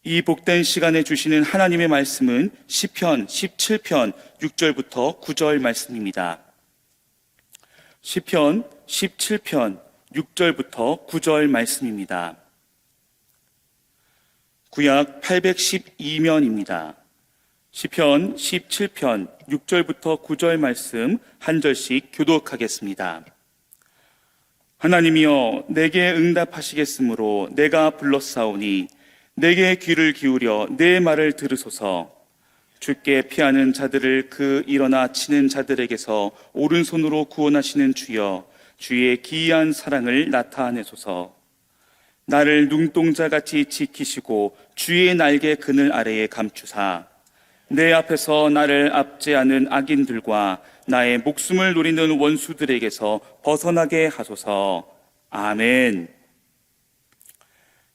이 복된 시간에 주시는 하나님의 말씀은 시편 17편 6절부터 9절 말씀입니다. 시편 17편 6절부터 9절 말씀입니다. 구약 812면입니다. 시편 17편 6절부터 9절 말씀 한 절씩 교독하겠습니다. 하나님이여 내게 응답하시겠으므로 내가 불렀사오니 내게 귀를 기울여 내 말을 들으소서. 주께 피하는 자들을 그 일어나 치는 자들에게서 오른손으로 구원하시는 주여, 주의 기이한 사랑을 나타내소서. 나를 눈동자같이 지키시고 주의 날개 그늘 아래에 감추사 내 앞에서 나를 압제하는 악인들과 나의 목숨을 노리는 원수들에게서 벗어나게 하소서. 아멘.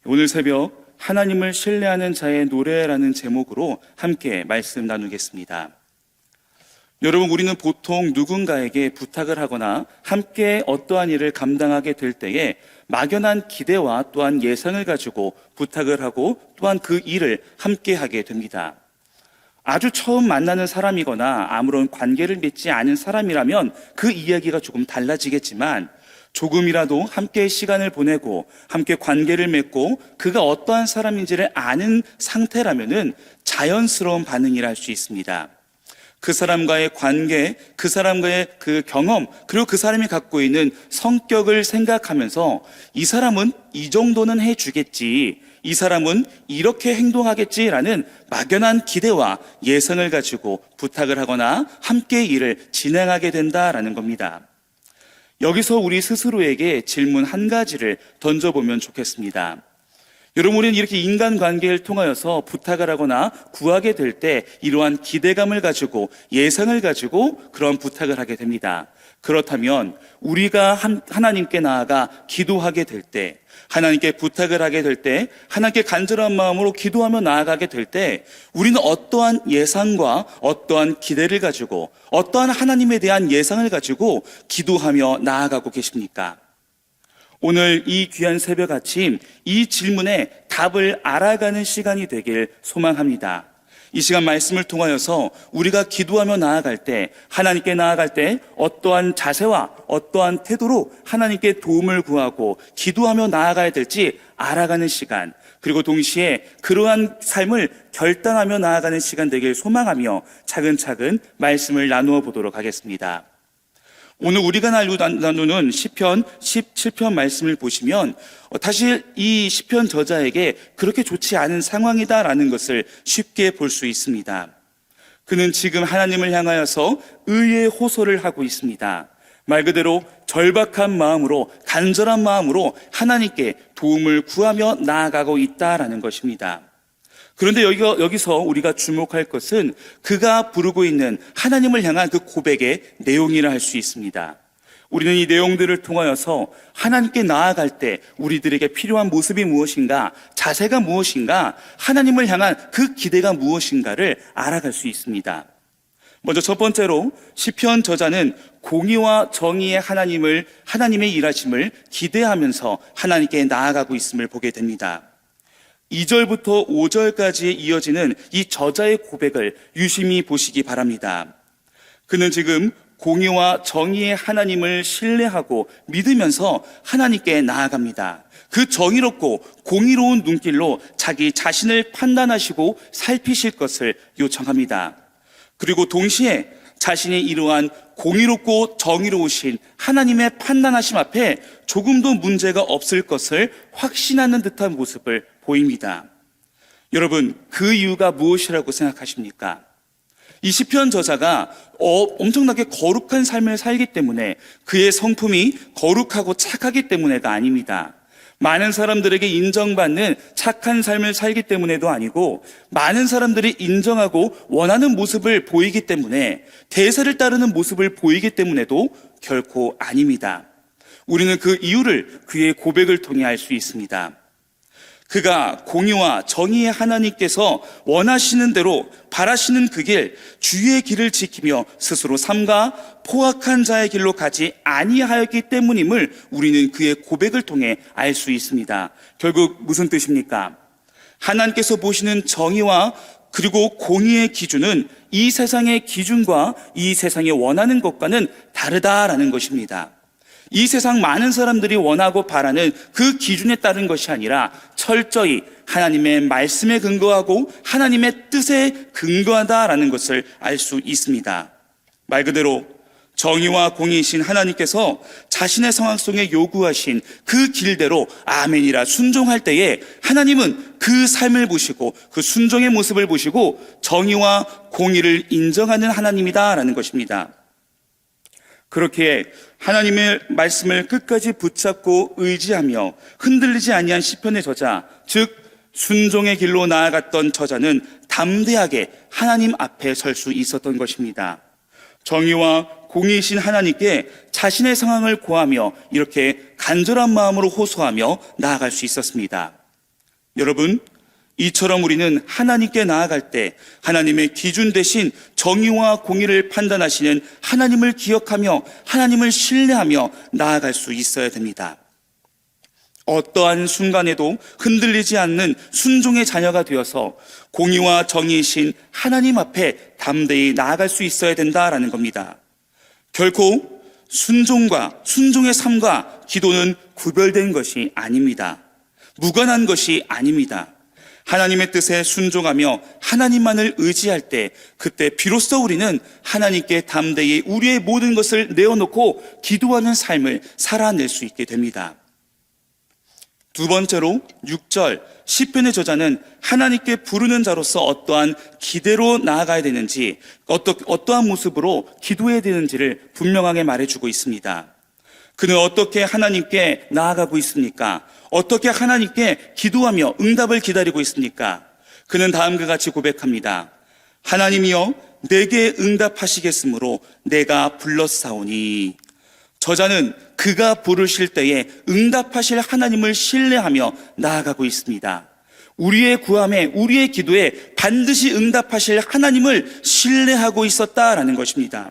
오늘 새벽 하나님을 신뢰하는 자의 노래라는 제목으로 함께 말씀 나누겠습니다. 여러분, 우리는 보통 누군가에게 부탁을 하거나 함께 어떠한 일을 감당하게 될 때에 막연한 기대와 또한 예상을 가지고 부탁을 하고 또한 그 일을 함께 하게 됩니다. 아주 처음 만나는 사람이거나 아무런 관계를 맺지 않은 사람이라면 그 이야기가 조금 달라지겠지만, 조금이라도 함께 시간을 보내고 함께 관계를 맺고 그가 어떠한 사람인지를 아는 상태라면은 자연스러운 반응이라 할 수 있습니다. 그 사람과의 관계, 그 사람과의 그 경험, 그리고 그 사람이 갖고 있는 성격을 생각하면서 이 사람은 이 정도는 해주겠지, 이 사람은 이렇게 행동하겠지라는 막연한 기대와 예상을 가지고 부탁을 하거나 함께 일을 진행하게 된다라는 겁니다. 여기서 우리 스스로에게 질문 한 가지를 던져보면 좋겠습니다. 여러분, 우리는 이렇게 인간관계를 통하여서 부탁을 하거나 구하게 될 때 이러한 기대감을 가지고 예상을 가지고 그런 부탁을 하게 됩니다. 그렇다면 우리가 하나님께 나아가 기도하게 될 때, 하나님께 부탁을 하게 될 때, 하나님께 간절한 마음으로 기도하며 나아가게 될 때 우리는 어떠한 예상과 어떠한 기대를 가지고 어떠한 하나님에 대한 예상을 가지고 기도하며 나아가고 계십니까? 오늘 이 귀한 새벽 아침 이 질문에 답을 알아가는 시간이 되길 소망합니다. 이 시간 말씀을 통하여서 우리가 기도하며 나아갈 때, 하나님께 나아갈 때 어떠한 자세와 어떠한 태도로 하나님께 도움을 구하고 기도하며 나아가야 될지 알아가는 시간, 그리고 동시에 그러한 삶을 결단하며 나아가는 시간 되길 소망하며 차근차근 말씀을 나누어 보도록 하겠습니다. 오늘 우리가 나누는 시편 17편 말씀을 보시면 사실 이 시편 저자에게 그렇게 좋지 않은 상황이다라는 것을 쉽게 볼 수 있습니다. 그는 지금 하나님을 향하여서 의의 호소를 하고 있습니다. 말 그대로 절박한 마음으로, 간절한 마음으로 하나님께 도움을 구하며 나아가고 있다라는 것입니다. 그런데 여기서 우리가 주목할 것은 그가 부르고 있는 하나님을 향한 그 고백의 내용이라 할 수 있습니다. 우리는 이 내용들을 통하여서 하나님께 나아갈 때 우리들에게 필요한 모습이 무엇인가, 자세가 무엇인가, 하나님을 향한 그 기대가 무엇인가를 알아갈 수 있습니다. 먼저 첫 번째로 시편 저자는 공의와 정의의 하나님의 일하심을 기대하면서 하나님께 나아가고 있음을 보게 됩니다. 2절부터 5절까지 이어지는 이 저자의 고백을 유심히 보시기 바랍니다. 그는 지금 공의와 정의의 하나님을 신뢰하고 믿으면서 하나님께 나아갑니다. 그 정의롭고 공의로운 눈길로 자기 자신을 판단하시고 살피실 것을 요청합니다. 그리고 동시에 자신이 이러한 공의롭고 정의로우신 하나님의 판단하심 앞에 조금도 문제가 없을 것을 확신하는 듯한 모습을 보입니다. 여러분, 그 이유가 무엇이라고 생각하십니까? 이 시편 저자가 엄청나게 거룩한 삶을 살기 때문에, 그의 성품이 거룩하고 착하기 때문에가 아닙니다. 많은 사람들에게 인정받는 착한 삶을 살기 때문에도 아니고, 많은 사람들이 인정하고 원하는 모습을 보이기 때문에, 대세를 따르는 모습을 보이기 때문에도 결코 아닙니다. 우리는 그 이유를 그의 고백을 통해 알 수 있습니다. 그가 공의와 정의의 하나님께서 원하시는 대로 바라시는 그 길, 주의 길을 지키며 스스로 삼가 포악한 자의 길로 가지 아니하였기 때문임을 우리는 그의 고백을 통해 알 수 있습니다. 결국 무슨 뜻입니까? 하나님께서 보시는 정의와 그리고 공의의 기준은 이 세상의 기준과 이 세상이 원하는 것과는 다르다라는 것입니다. 이 세상 많은 사람들이 원하고 바라는 그 기준에 따른 것이 아니라 철저히 하나님의 말씀에 근거하고 하나님의 뜻에 근거하다라는 것을 알 수 있습니다. 말 그대로 정의와 공의이신 하나님께서 자신의 성악 속에 요구하신 그 길대로 아멘이라 순종할 때에 하나님은 그 삶을 보시고 그 순종의 모습을 보시고 정의와 공의를 인정하는 하나님이다라는 것입니다. 그렇게 하나님의 말씀을 끝까지 붙잡고 의지하며 흔들리지 아니한 시편의 저자, 즉 순종의 길로 나아갔던 저자는 담대하게 하나님 앞에 설 수 있었던 것입니다. 정의와 공의이신 하나님께 자신의 상황을 고하며 이렇게 간절한 마음으로 호소하며 나아갈 수 있었습니다. 여러분, 이처럼 우리는 하나님께 나아갈 때 하나님의 기준 대신 정의와 공의를 판단하시는 하나님을 기억하며 하나님을 신뢰하며 나아갈 수 있어야 됩니다. 어떠한 순간에도 흔들리지 않는 순종의 자녀가 되어서 공의와 정의이신 하나님 앞에 담대히 나아갈 수 있어야 된다라는 겁니다. 결코 순종의 삶과 기도는 구별된 것이 아닙니다. 무관한 것이 아닙니다. 하나님의 뜻에 순종하며 하나님만을 의지할 때 그때 비로소 우리는 하나님께 담대히 우리의 모든 것을 내어놓고 기도하는 삶을 살아낼 수 있게 됩니다. 두 번째로 6절 시편의 저자는 하나님께 부르는 자로서 어떠한 기대로 나아가야 되는지 어떠한 모습으로 기도해야 되는지를 분명하게 말해주고 있습니다. 그는 어떻게 하나님께 나아가고 있습니까? 어떻게 하나님께 기도하며 응답을 기다리고 있습니까? 그는 다음과 같이 고백합니다. 하나님이여 내게 응답하시겠으므로 내가 불렀사오니. 저자는 그가 부르실 때에 응답하실 하나님을 신뢰하며 나아가고 있습니다. 우리의 구함에 우리의 기도에 반드시 응답하실 하나님을 신뢰하고 있었다라는 것입니다.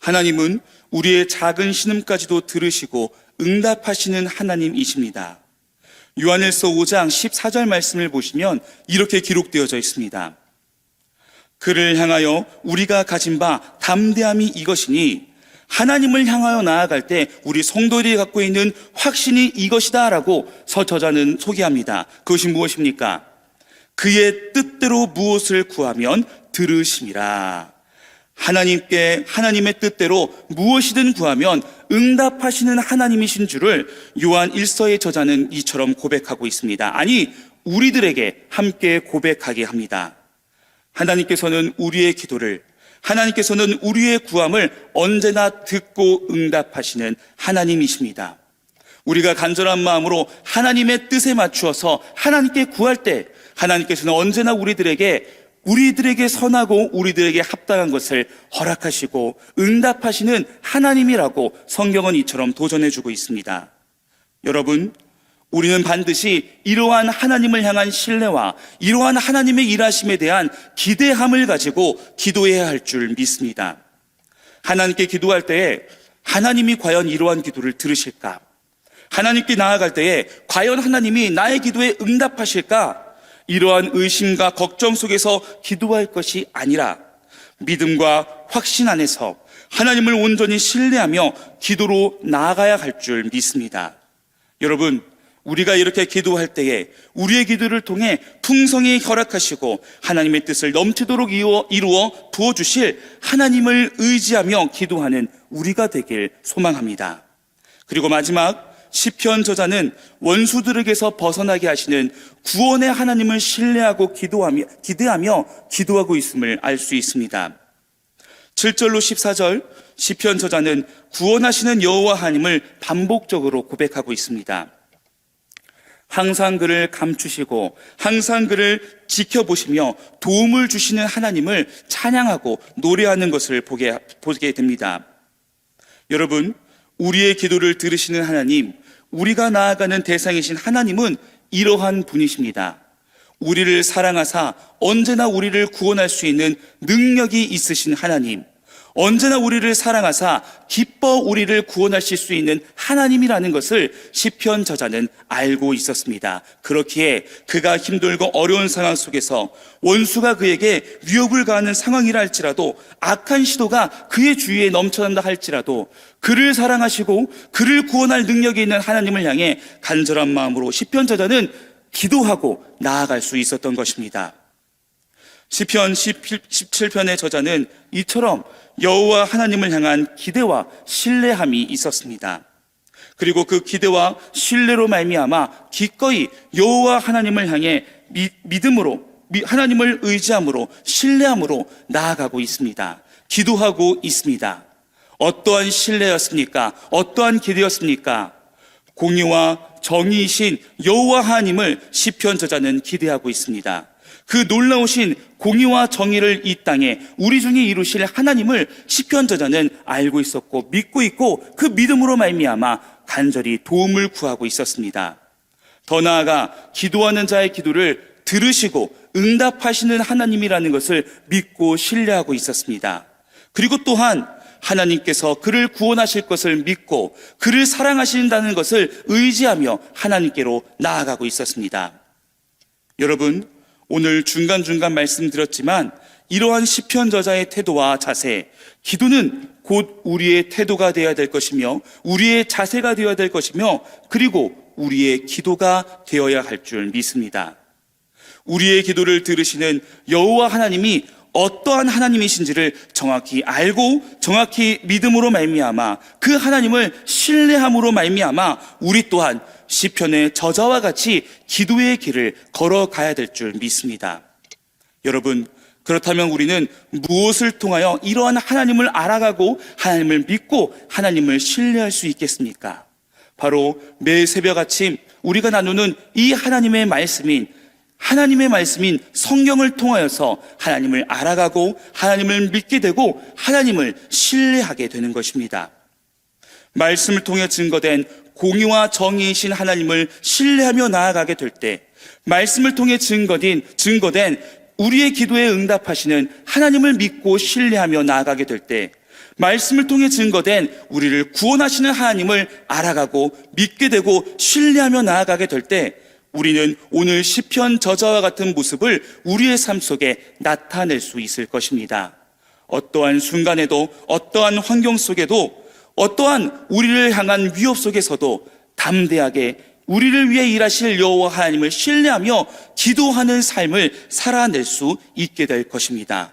하나님은 우리의 작은 신음까지도 들으시고 응답하시는 하나님이십니다. 요한일서 5장 14절 말씀을 보시면 이렇게 기록되어져 있습니다. 그를 향하여 우리가 가진 바 담대함이 이것이니 하나님을 향하여 나아갈 때 우리 성도들이 갖고 있는 확신이 이것이다 라고 저자는 소개합니다. 그것이 무엇입니까? 그의 뜻대로 무엇을 구하면 들으심이라. 하나님의 뜻대로 무엇이든 구하면 응답하시는 하나님이신 줄을 요한 1서의 저자는 이처럼 고백하고 있습니다. 아니, 우리들에게 함께 고백하게 합니다. 하나님께서는 우리의 기도를, 하나님께서는 우리의 구함을 언제나 듣고 응답하시는 하나님이십니다. 우리가 간절한 마음으로 하나님의 뜻에 맞추어서 하나님께 구할 때 하나님께서는 언제나 우리들에게 선하고 우리들에게 합당한 것을 허락하시고 응답하시는 하나님이라고 성경은 이처럼 도전해주고 있습니다. 여러분, 우리는 반드시 이러한 하나님을 향한 신뢰와 이러한 하나님의 일하심에 대한 기대함을 가지고 기도해야 할 줄 믿습니다. 하나님께 기도할 때에 하나님이 과연 이러한 기도를 들으실까? 하나님께 나아갈 때에 과연 하나님이 나의 기도에 응답하실까? 이러한 의심과 걱정 속에서 기도할 것이 아니라 믿음과 확신 안에서 하나님을 온전히 신뢰하며 기도로 나아가야 할 줄 믿습니다. 여러분, 우리가 이렇게 기도할 때에 우리의 기도를 통해 풍성히 허락하시고 하나님의 뜻을 넘치도록 이루어 부어주실 하나님을 의지하며 기도하는 우리가 되길 소망합니다. 그리고 마지막 시편 저자는 원수들에게서 벗어나게 하시는 구원의 하나님을 신뢰하고 기대하며 기도하고 있음을 알 수 있습니다. 7절로 14절 시편 저자는 구원하시는 여호와 하나님을 반복적으로 고백하고 있습니다. 항상 그를 감추시고 항상 그를 지켜보시며 도움을 주시는 하나님을 찬양하고 노래하는 것을 보게 됩니다. 여러분, 우리의 기도를 들으시는 하나님, 우리가 나아가는 대상이신 하나님은 이러한 분이십니다. 우리를 사랑하사 언제나 우리를 구원할 수 있는 능력이 있으신 하나님, 언제나 우리를 사랑하사 기뻐 우리를 구원하실 수 있는 하나님이라는 것을 시편 저자는 알고 있었습니다. 그렇기에 그가 힘들고 어려운 상황 속에서 원수가 그에게 위협을 가하는 상황이라 할지라도, 악한 시도가 그의 주위에 넘쳐난다 할지라도 그를 사랑하시고 그를 구원할 능력이 있는 하나님을 향해 간절한 마음으로 시편 저자는 기도하고 나아갈 수 있었던 것입니다. 시편 17편의 저자는 이처럼 여호와 하나님을 향한 기대와 신뢰함이 있었습니다. 그리고 그 기대와 신뢰로 말미암아 기꺼이 여호와 하나님을 향해 믿음으로, 하나님을 의지함으로, 신뢰함으로 나아가고 있습니다. 기도하고 있습니다. 어떠한 신뢰였습니까? 어떠한 기대였습니까? 공의와 정의이신 여호와 하나님을 시편 저자는 기대하고 있습니다. 그 놀라우신 공의와 정의를 이 땅에 우리 중에 이루실 하나님을 시편 저자는 알고 있었고 믿고 있고, 그 믿음으로 말미암아 간절히 도움을 구하고 있었습니다. 더 나아가 기도하는 자의 기도를 들으시고 응답하시는 하나님이라는 것을 믿고 신뢰하고 있었습니다. 그리고 또한 하나님께서 그를 구원하실 것을 믿고 그를 사랑하신다는 것을 의지하며 하나님께로 나아가고 있었습니다. 여러분, 오늘 중간중간 말씀드렸지만 이러한 시편 저자의 태도와 자세, 기도는 곧 우리의 태도가 되어야 될 것이며 우리의 자세가 되어야 될 것이며 그리고 우리의 기도가 되어야 할 줄 믿습니다. 우리의 기도를 들으시는 여호와 하나님이 어떠한 하나님이신지를 정확히 알고 정확히 믿음으로 말미암아 그 하나님을 신뢰함으로 말미암아 우리 또한 시편의 저자와 같이 기도의 길을 걸어가야 될 줄 믿습니다. 여러분, 그렇다면 우리는 무엇을 통하여 이러한 하나님을 알아가고 하나님을 믿고 하나님을 신뢰할 수 있겠습니까? 바로 매 새벽 아침 우리가 나누는 이 하나님의 말씀인 성경을 통하여서 하나님을 알아가고 하나님을 믿게 되고 하나님을 신뢰하게 되는 것입니다. 말씀을 통해 증거된 공의와 정의이신 하나님을 신뢰하며 나아가게 될 때, 말씀을 통해 증거된 우리의 기도에 응답하시는 하나님을 믿고 신뢰하며 나아가게 될 때, 말씀을 통해 증거된 우리를 구원하시는 하나님을 알아가고 믿게 되고 신뢰하며 나아가게 될 때, 우리는 오늘 시편 저자와 같은 모습을 우리의 삶 속에 나타낼 수 있을 것입니다. 어떠한 순간에도, 어떠한 환경 속에도, 어떠한 우리를 향한 위협 속에서도 담대하게 우리를 위해 일하실 여호와 하나님을 신뢰하며 기도하는 삶을 살아낼 수 있게 될 것입니다.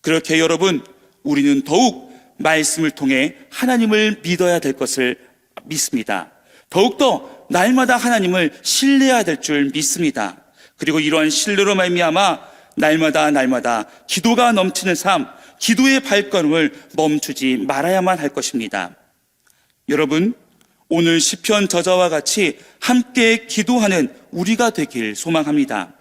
그렇게 여러분, 우리는 더욱 말씀을 통해 하나님을 믿어야 될 것을 믿습니다. 더욱더 날마다 하나님을 신뢰해야 될 줄 믿습니다. 그리고 이러한 신뢰로 말미암아 날마다 기도가 넘치는 삶, 기도의 발걸음을 멈추지 말아야만 할 것입니다. 여러분, 오늘 시편 저자와 같이 함께 기도하는 우리가 되길 소망합니다.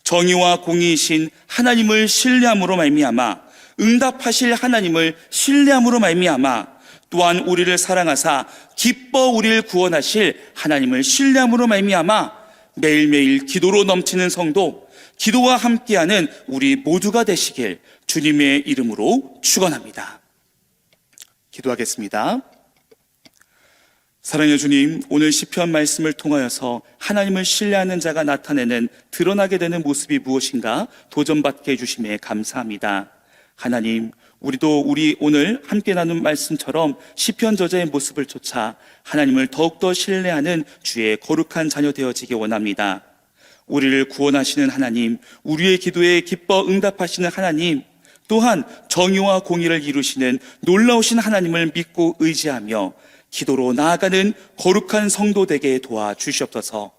정의와 공의이신 하나님을 신뢰함으로 말미암아, 응답하실 하나님을 신뢰함으로 말미암아, 또한 우리를 사랑하사 기뻐 우리를 구원하실 하나님을 신뢰함으로 말미암아 매일매일 기도로 넘치는 성도, 기도와 함께하는 우리 모두가 되시길 주님의 이름으로 축원합니다. 기도하겠습니다. 사랑의 주님, 오늘 시편 말씀을 통하여서 하나님을 신뢰하는 자가 나타내는, 드러나게 되는 모습이 무엇인가 도전받게 해주심에 감사합니다. 하나님, 우리도 우리 오늘 함께 나눈 말씀처럼 시편 저자의 모습을 쫓아 하나님을 더욱더 신뢰하는 주의 거룩한 자녀 되어지기 원합니다. 우리를 구원하시는 하나님, 우리의 기도에 기뻐 응답하시는 하나님, 또한 정의와 공의를 이루시는 놀라우신 하나님을 믿고 의지하며 기도로 나아가는 거룩한 성도 되게 도와주시옵소서.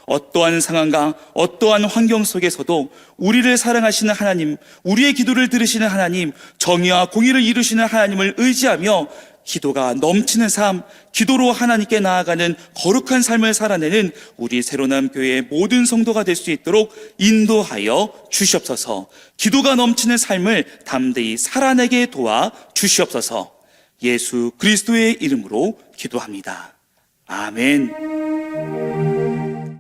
어떠한 상황과 어떠한 환경 속에서도 우리를 사랑하시는 하나님, 우리의 기도를 들으시는 하나님, 정의와 공의를 이루시는 하나님을 의지하며 기도가 넘치는 삶, 기도로 하나님께 나아가는 거룩한 삶을 살아내는 우리 새로남 교회의 모든 성도가 될 수 있도록 인도하여 주시옵소서. 기도가 넘치는 삶을 담대히 살아내게 도와주시옵소서. 예수 그리스도의 이름으로 기도합니다. 아멘.